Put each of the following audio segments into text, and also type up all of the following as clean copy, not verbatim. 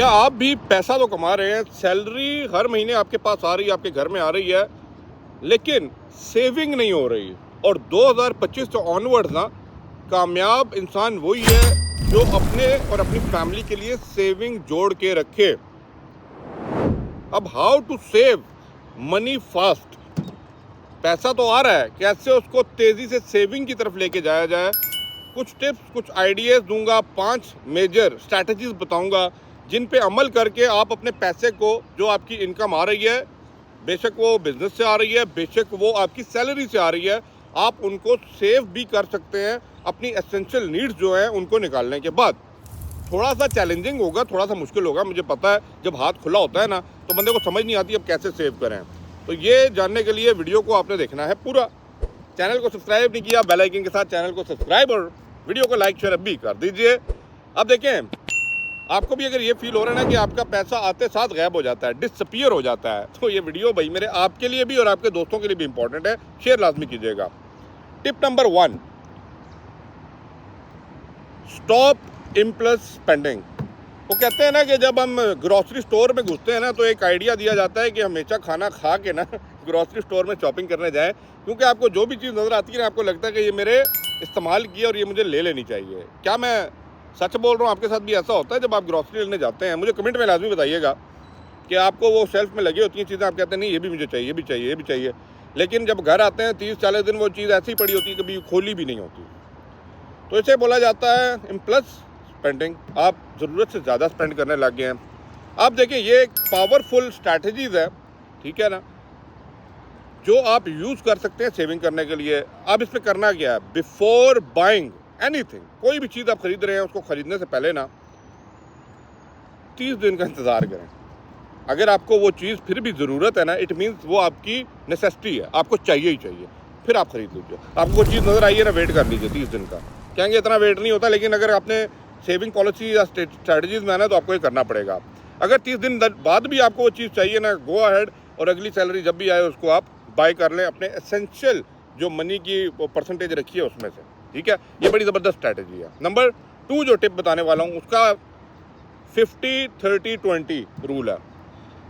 क्या आप भी पैसा तो कमा रहे हैं, सैलरी हर महीने आपके पास आ रही है, आपके घर में आ रही है, लेकिन सेविंग नहीं हो रही। और 2025 से ऑनवर्ड्स ना कामयाब इंसान वही है जो अपने और अपनी फैमिली के लिए सेविंग जोड़ के रखे। अब how to save money fast, पैसा तो आ रहा है, कैसे उसको तेज़ी से सेविंग की तरफ लेके जाया जाए। कुछ टिप्स, कुछ आइडियाज़ दूंगा, 5 मेजर स्ट्रैटेजीज बताऊंगा जिन पे अमल करके आप अपने पैसे को, जो आपकी इनकम आ रही है, बेशक वो बिजनेस से आ रही है, बेशक वो आपकी सैलरी से आ रही है, आप उनको सेव भी कर सकते हैं अपनी एसेंशियल नीड्स जो हैं उनको निकालने के बाद। थोड़ा सा चैलेंजिंग होगा, थोड़ा सा मुश्किल होगा, मुझे पता है। जब हाथ खुला होता है ना तो बंदे को समझ नहीं आती अब कैसे सेव करें। तो ये जानने के लिए वीडियो को आपने देखना है पूरा। चैनल को सब्सक्राइब नहीं किया, बेल आइकन के साथ चैनल को सब्सक्राइब और वीडियो को लाइक शेयर भी कर दीजिए। अब देखें, आपको भी अगर ये फील हो रहा है ना कि आपका पैसा आते साथ गायब हो जाता है, डिसअपीयर हो जाता है, तो ये वीडियो भाई मेरे आपके लिए भी और आपके दोस्तों के लिए भी इंपॉर्टेंट है, शेयर लाजमी कीजिएगा। Tip number 1, stop impulse spending. वो कहते हैं ना कि जब हम ग्रॉसरी स्टोर में घुसते हैं ना तो एक आइडिया दिया जाता है कि हमेशा खाना खा के ना ग्रॉसरी स्टोर में शॉपिंग करने जाएं, क्योंकि आपको जो भी चीज़ नज़र आती है ना आपको लगता है कि ये मेरे इस्तेमाल की और ये मुझे ले लेनी चाहिए। क्या मैं सच बोल रहा हूँ? आपके साथ भी ऐसा होता है जब आप ग्रॉसरी लेने जाते हैं? मुझे कमेंट में लाजमी बताइएगा कि आपको वो शेल्फ में लगी होती हैं चीज़ें, आप कहते हैं नहीं ये भी मुझे चाहिए, ये भी चाहिए, ये भी चाहिए, लेकिन जब घर आते हैं 30-40 दिन वो चीज़ ऐसी पड़ी होती है, कभी खोली भी नहीं होती। तो इसे बोला जाता है इम्पल्स स्पेंडिंग। आप ज़रूरत से ज़्यादा स्पेंड करने लग गए हैं। आप देखिए, ये एक पावरफुल स्ट्रैटेजीज है, ठीक है ना, जो आप यूज़ कर सकते हैं सेविंग करने के लिए। अब इसमें करना क्या है? बिफोर बाइंग एनीथिंग, कोई भी चीज़ आप खरीद रहे हैं उसको खरीदने से पहले ना 30 दिन का इंतज़ार करें। अगर आपको वो चीज़ फिर भी ज़रूरत है ना, इट मीन्स वो आपकी नेसेसिटी है, आपको चाहिए ही चाहिए, फिर आप खरीद लीजिए। आपको वो चीज़ नज़र आई है ना, वेट कर लीजिए 30 दिन का। कहेंगे इतना वेट नहीं होता, लेकिन अगर आपने सेविंग पॉलिसी या स्ट्रैटेजीज में आना है तो आपको ये करना पड़ेगा। अगर 30 दिन बाद भी आपको वो चीज़ चाहिए ना, गो अहेड और अगली सैलरी जब भी आए उसको आप बाय कर लें, अपने एसेंशियल जो मनी की परसेंटेज रखी है उसमें से, ठीक है। ये बड़ी ज़बरदस्त स्ट्रैटेजी है। नंबर 2 जो टिप बताने वाला हूँ उसका 50-30-20 रूल है।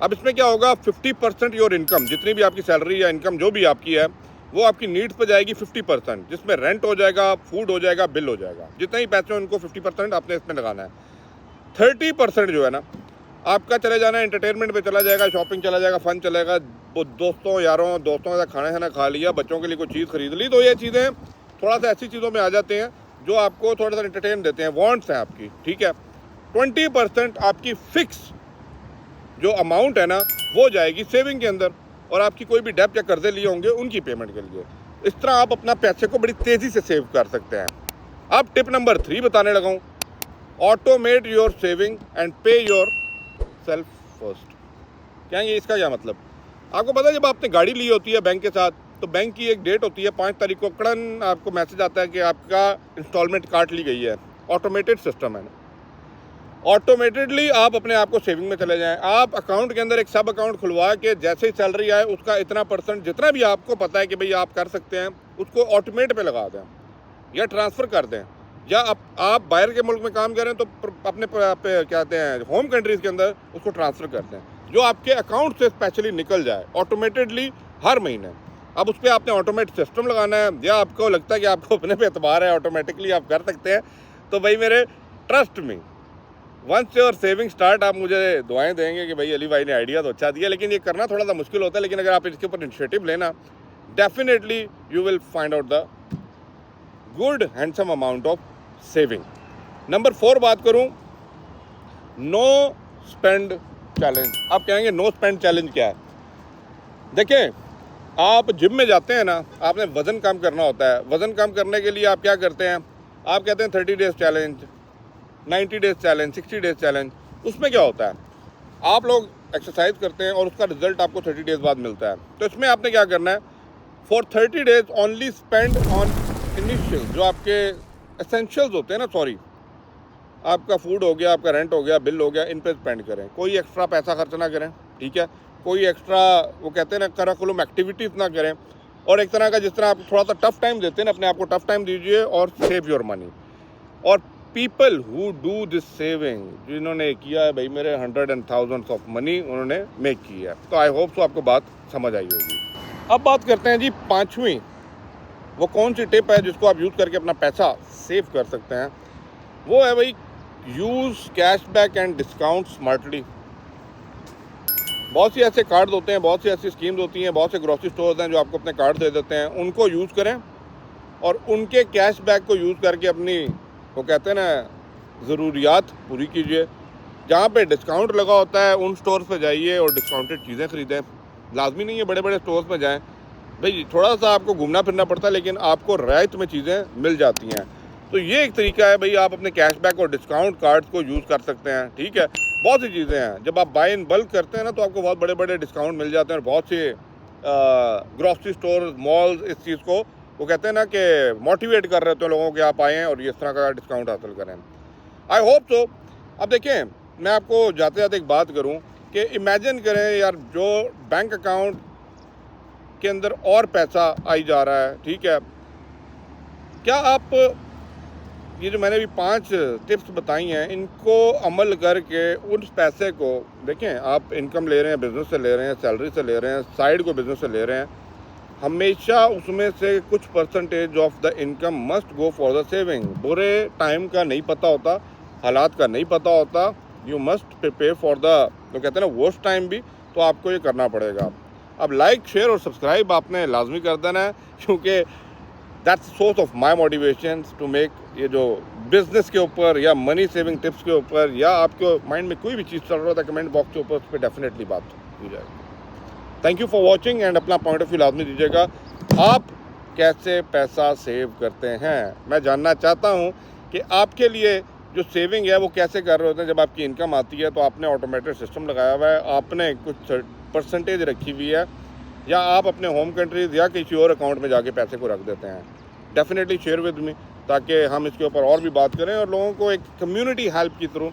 अब इसमें क्या होगा, 50% योर इनकम, जितनी भी आपकी सैलरी या इनकम जो भी आपकी है वो आपकी नीड्स पे जाएगी 50%, जिसमें रेंट हो जाएगा, फूड हो जाएगा, बिल हो जाएगा। जितने ही पैसे हो उनको 50% आपने इसमें लगाना है। 30% जो है ना आपका चले जाना है एंटरटेनमेंट पे चला जाएगा, शॉपिंग चला जाएगा, फन चलेगा, वो दोस्तों यारों दोस्तों के साथ खाना खाना खा लिया, बच्चों के लिए कोई चीज़ खरीद ली। तो ये चीज़ें थोड़ा सा ऐसी चीज़ों में आ जाते हैं जो आपको थोड़ा सा एंटरटेन देते हैं, वांट्स हैं आपकी, ठीक है। 20% आपकी फिक्स जो अमाउंट है ना वो जाएगी सेविंग के अंदर, और आपकी कोई भी डेब्ट या कर्जे लिए होंगे उनकी पेमेंट के लिए। इस तरह आप अपना पैसे को बड़ी तेज़ी से सेव कर सकते हैं। अब टिप नंबर 3 बताने लगा हूँ, ऑटोमेट योर सेविंग एंड पे योर सेल्फ फर्स्ट। कहेंगे इसका क्या मतलब? आपको पता है जब आपने गाड़ी ली होती है बैंक के साथ, तो बैंक की एक डेट होती है 5 तारीख को, कड़न आपको मैसेज आता है कि आपका इंस्टॉलमेंट काट ली गई है। ऑटोमेटेड सिस्टम है ना, ऑटोमेटेडली आप अपने आप को सेविंग में चले जाएं। आप अकाउंट के अंदर एक सब अकाउंट खुलवा के जैसे ही सैलरी आए उसका इतना % जितना भी आपको पता है कि भाई आप कर सकते हैं उसको ऑटोमेट पे लगा दें या ट्रांसफ़र कर दें। या आप बाहर के मुल्क में काम करें तो अपने क्या कहते हैं होम कंट्रीज़ के अंदर उसको ट्रांसफ़र कर दें, जो आपके अकाउंट से स्पेशली निकल जाए ऑटोमेटेडली हर महीने। अब उस पर आपने ऑटोमेट सिस्टम लगाना है, या आपको लगता है कि आपको अपने पे एतबार है, ऑटोमेटिकली आप कर सकते हैं, तो भाई मेरे ट्रस्ट में वंस योर सेविंग स्टार्ट, आप मुझे दुआएं देंगे कि भाई अली भाई ने आइडिया तो अच्छा दिया, लेकिन ये करना थोड़ा सा मुश्किल होता है। लेकिन अगर आप इसके ऊपर इनिशिएटिव लेना, definitely you will find out the good handsome amount of saving. Number 4 बात करूं, नो स्पेंड चैलेंज। आप कहेंगे नो स्पेंड चैलेंज क्या है? देखें, आप जिम में जाते हैं ना, आपने वज़न कम करना होता है। वज़न कम करने के लिए आप क्या करते हैं? आप कहते हैं 30 days challenge, 90 days challenge, 60 days challenge. उसमें क्या होता है, आप लोग एक्सरसाइज करते हैं और उसका रिजल्ट आपको 30 डेज बाद मिलता है। तो इसमें आपने क्या करना है, for 30 days only spend on initial, जो आपके एसेंशियल्स होते हैं ना, सॉरी, आपका फूड हो गया, आपका रेंट हो गया, बिल हो गया, इन पे स्पेंड करें। कोई एक्स्ट्रा पैसा खर्च ना करें, ठीक है। कोई एक्स्ट्रा वो कहते हैं ना करिकुलम एक्टिविटीज़ ना करें। और एक तरह का जिस तरह आप थोड़ा सा टफ टाइम देते हैं ना, अपने आप को टफ टाइम दीजिए और सेव योर मनी। और people who do this saving, जिन्होंने किया है भाई मेरे hundred and thousands of money उन्होंने मेक की है। तो आई होप सो आपको बात समझ आई होगी। अब बात करते हैं जी पांचवी, वो कौन सी टिप है जिसको आप यूज़ करके अपना पैसा सेव कर सकते हैं। वो है भाई use cashback and discount smartly. बहुत सी ऐसे कार्ड होते हैं, बहुत सी ऐसी स्कीम्स होती हैं, बहुत से ग्रोसरी स्टोर्स हैं जो आपको अपने कार्ड दे देते हैं, उनको यूज़ करें और उनके कैशबैक को यूज़ करके अपनी वो कहते हैं ना ज़रूरियात पूरी कीजिए। जहाँ पे डिस्काउंट लगा होता है उन स्टोर्स पे जाइए और डिस्काउंटेड चीज़ें ख़रीदें। लाजमी नहीं है बड़े बड़े स्टोर्स में जाएं भाई, थोड़ा सा आपको घूमना फिरना पड़ता है लेकिन आपको रियायत में चीज़ें मिल जाती हैं। तो ये एक तरीका है भाई, आप अपने कैशबैक और डिस्काउंट कार्ड्स को यूज़ कर सकते हैं। ठीक है, बहुत सी चीज़ें हैं, जब आप बाय इन बल्क करते हैं ना तो आपको बहुत बड़े बड़े डिस्काउंट मिल जाते हैं और बहुत से ग्रोसरी स्टोर मॉल्स इस चीज़ को वो कहते हैं ना कि मोटिवेट कर रहे होते हैं लोगों के आप आएँ और इस तरह का डिस्काउंट हासिल करें। I hope so. अब देखें, मैं आपको जाते जाते एक बात करूं कि इमेजिन करें यार, जो बैंक अकाउंट के अंदर और पैसा आई जा रहा है, ठीक है, क्या आप ये जो मैंने भी 5 टिप्स बताई हैं इनको अमल करके उस पैसे को देखें, आप इनकम ले रहे हैं, बिज़नेस से ले रहे हैं, सैलरी से ले रहे हैं, साइड को बिज़नेस से ले रहे हैं, हमेशा उसमें से कुछ percentage of the income must go for the saving. बुरे टाइम का नहीं पता होता, हालात का नहीं पता होता, you must prepare for the जो कहते हैं ना वर्स्ट टाइम भी, तो आपको ये करना पड़ेगा। अब लाइक शेयर और सब्सक्राइब आपने लाजमी कर देना है, क्योंकि that's source of my motivation to make ये जो बिजनेस के ऊपर या मनी सेविंग टिप्स के ऊपर या आपके माइंड में कोई भी चीज़ चल रहा था कमेंट बॉक्स के ऊपर उस पर डेफिनेटली बात हो जाएगी। Thank you for watching and अपना पॉइंट ऑफ व्यू लाजमी दीजिएगा। आप कैसे पैसा सेव करते हैं, मैं जानना चाहता हूँ कि आपके लिए जो सेविंग है वो कैसे कर रहे होते हैं। जब आपकी इनकम आती है तो आपने ऑटोमेटेड सिस्टम लगाया हुआ है, आपने कुछ परसेंटेज रखी हुई है, या आप अपने होम कंट्रीज़ या किसी और अकाउंट में जाके पैसे को रख देते हैं। डेफिनेटली शेयर विद मी, ताकि हम इसके ऊपर और भी बात करें और लोगों को एक कम्युनिटी हेल्प की थ्रू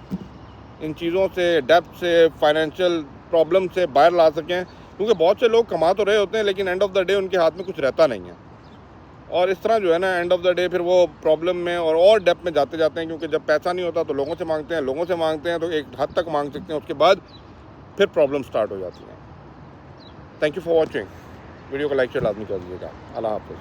इन चीज़ों से, डेब्ट से, फाइनेंशियल प्रॉब्लम से बाहर ला सकें। क्योंकि बहुत से लोग कमा तो रहे होते हैं लेकिन एंड ऑफ द डे उनके हाथ में कुछ रहता नहीं है, और इस तरह जो है ना एंड ऑफ द डे फिर वो प्रॉब्लम में और डेब्ट में जाते जाते हैं। क्योंकि जब पैसा नहीं होता तो लोगों से मांगते हैं, लोगों से मांगते हैं तो एक हद तक मांग सकते हैं, उसके बाद फिर प्रॉब्लम स्टार्ट हो जाती है। Thank you for watching. Video को लाइक शेयर लाजमी कर दीजिएगा। अल्लाह हाफ़िज़।